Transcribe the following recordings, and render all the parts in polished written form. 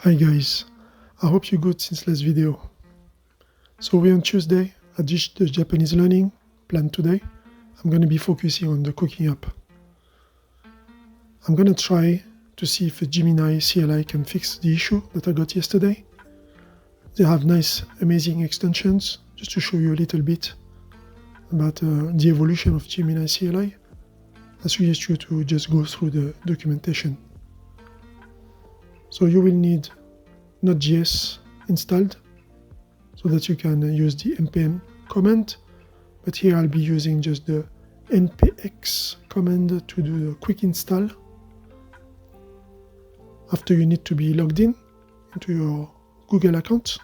Hi guys, I hope you're good since last video. So we're on Tuesday, I ditched the Japanese learning plan today. I'm going to be focusing on the cooking app. I'm going to try to see if a Gemini CLI can fix the issue that I got yesterday. They have nice, amazing extensions, just to show you a little bit about the evolution of Gemini CLI. I suggest you to just go through the documentation. So you will need Node.js installed so that you can use the npm command, but here I'll be using just the npx command to do the quick install. After, you need to be logged in into your Google account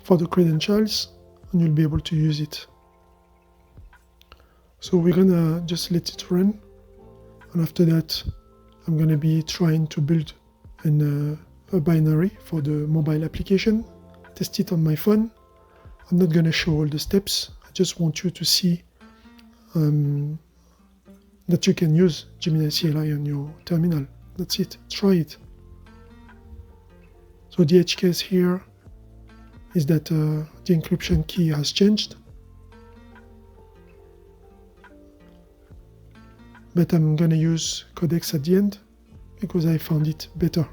for the credentials, and you'll be able to use it. So we're gonna just let it run, and after that I'm gonna be trying to build a binary for the mobile application, test it on my phone. I'm not gonna show all the steps, I just want you to see that you can use Gemini CLI on your terminal. That's it, try it. So the edge case here is that the encryption key has changed, but I'm gonna use Codex at the end because I found it better.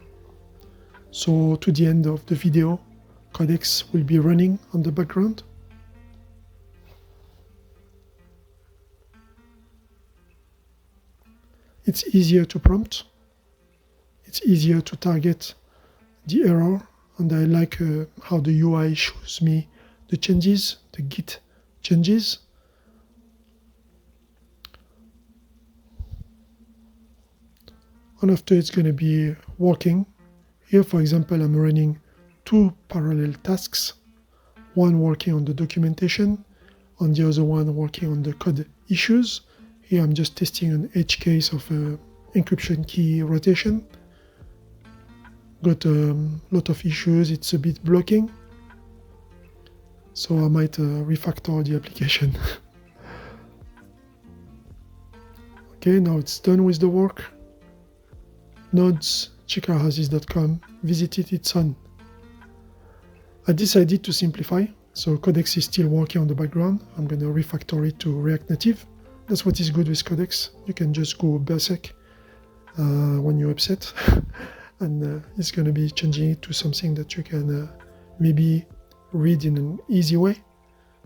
So to the end of the video, Codex will be running on the background. It's easier to prompt, it's easier to target the error, and I like how the UI shows me the changes, the Git changes. And after, it's going to be working. Here, for example, I'm running two parallel tasks, one working on the documentation and the other one working on the code issues. Here I'm just testing an edge case of encryption key rotation. Got a lot of issues, it's a bit blocking, so I might refactor the application. Okay, now it's done with the work. Nodes, checkerhouses.com, visit it, it's on. I decided to simplify, so Codex is still working on the background. I'm going to refactor it to React Native. That's what is good with Codex. You can just go berserk when you're upset, and it's going to be changing it to something that you can maybe read in an easy way.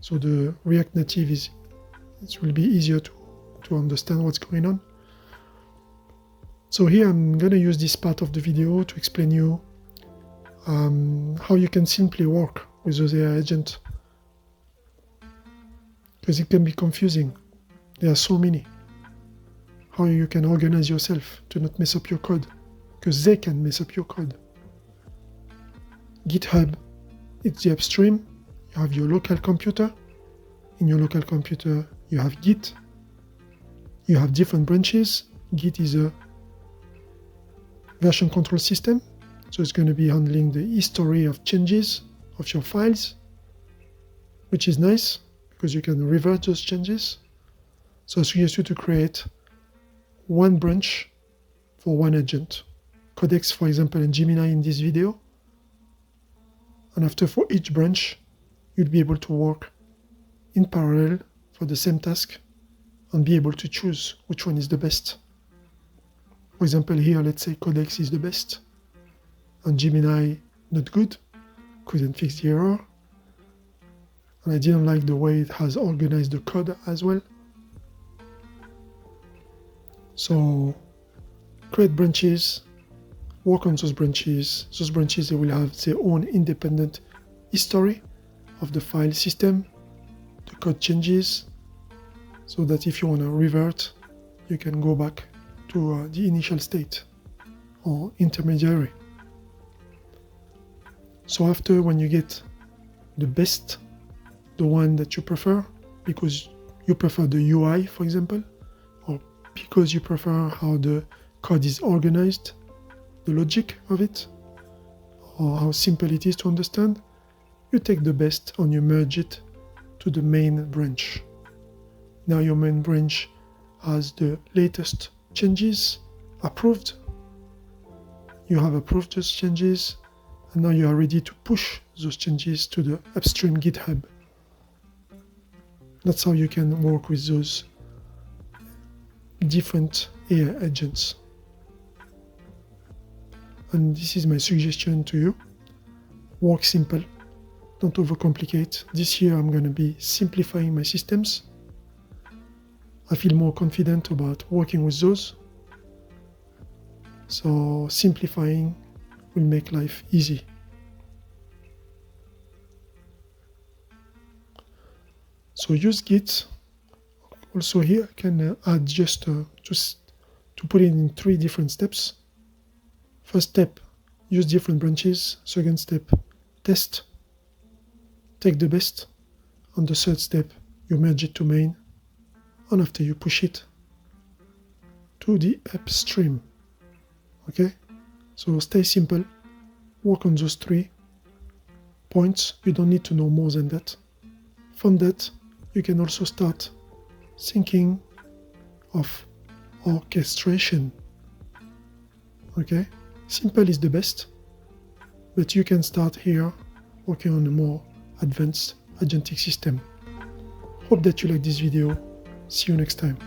So the React Native it will be easier to understand what's going on. So here I'm going to use this part of the video to explain you how you can simply work with those AI agents, because it can be confusing. There are so many. How you can organize yourself to not mess up your code, because they can mess up your code. GitHub, it's the upstream. You have your local computer. In your local computer, you have Git. You have different branches. Git is a version control system, so it's going to be handling the history of changes of your files, which is nice because you can revert those changes. So I suggest you to create one branch for one agent. Codex, for example, and Gemini in this video. And after, for each branch, you'll be able to work in parallel for the same task and be able to choose which one is the best. For example, here, let's say Codex is the best, and Gemini not good, couldn't fix the error, and I didn't like the way it has organized the code as well. So create branches, work on those branches. Those branches, they will have their own independent history of the file system, the code changes, so that if you want to revert, you can go back to the initial state or intermediary. So after, when you get the best, the one that you prefer, because you prefer the UI, for example, or because you prefer how the code is organized, the logic of it, or how simple it is to understand, you take the best and you merge it to the main branch. Now your main branch has the latest changes approved, you have approved those changes, and now you are ready to push those changes to the upstream GitHub. That's how you can work with those different AI agents. And this is my suggestion to you. Work simple, don't overcomplicate. This year I'm going to be simplifying my systems. I feel more confident about working with those. So simplifying will make life easy. So use Git. Also here I can add just to put it in 3 different steps. First step, use different branches. Second step, test. Take the best. On the third step, you merge it to main. And after you push it to the upstream. Okay? So stay simple. Work on those 3 points. You don't need to know more than that. From that, you can also start thinking of orchestration. Okay? Simple is the best, but you can start here working on a more advanced agentic system. Hope that you like this video. See you next time.